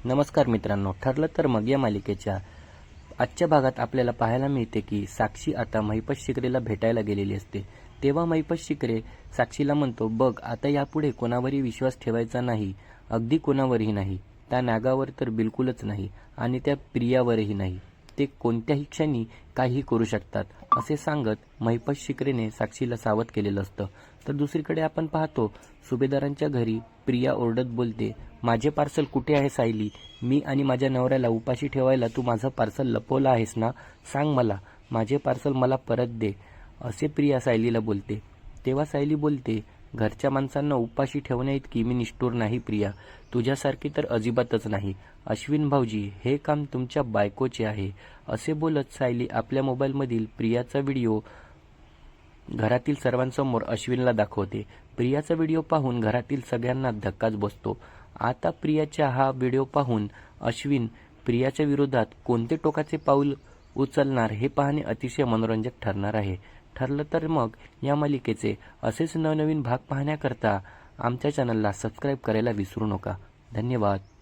नमस्कार मित्रांनो, ठरलं तर मग या मालिकेच्या आजच्या भागात आपल्याला पाहायला मिळते की साक्षी आता महिपत शिकरेला भेटायला गेलेली असते। तेव्हा महिपत शिकरे साक्षीला म्हणतो, बघ आता यापुढे कोणावरही विश्वास ठेवायचा नाही, अगदी कोणावरही नाही, त्या नागावर तर बिलकुलच नाही आणि त्या प्रियावरही नाही, ते कोणत्याही क्षणी काहीही करू शकतात असे सांगत महिपत शिकरेने साक्षीला सावध केलेलं असतं। तर दुसरीकडे आपण पाहतो सुभेदारांच्या घरी प्रिया ओरडत बोलते, माझे पार्सल कुठे आहे सायली? मी आणि माझ्या नवऱ्याला उपाशी ठेवायला तू माझं पार्सल लपवलं आहेस ना? सांग मला, माझे पार्सल मला परत दे, असे प्रिया सायलीला बोलते। तेव्हा सायली बोलते, घरच्या माणसांना उपाशी ठेवण्याइतकी मी निष्ठुर नाही प्रिया, तुझ्यासारखी तर अजिबातच नाही। अश्विन भाऊजी, हे काम तुमच्या बायकोचे आहे। असे बोलत सायली आपल्या मोबाईलमधील प्रियाचा व्हिडिओ घरातील सर्वांसमोर अश्विनला दाखवते। प्रियाचा व्हिडिओ पाहून घरातील सगळ्यांना धक्काच बसतो। आता प्रियाचा हा व्हिडिओ पाहून अश्विन प्रियाच्या विरोधात कोणते टोकाचे पाऊल उचलणार हे पाहणे अतिशय मनोरंजक ठरणार आहे। ठरलं तर मग या मालिकेचे असेच नवनवीन भाग पाहण्याकरता आमच्या चॅनलला सबस्क्राईब करायला विसरू नका। धन्यवाद।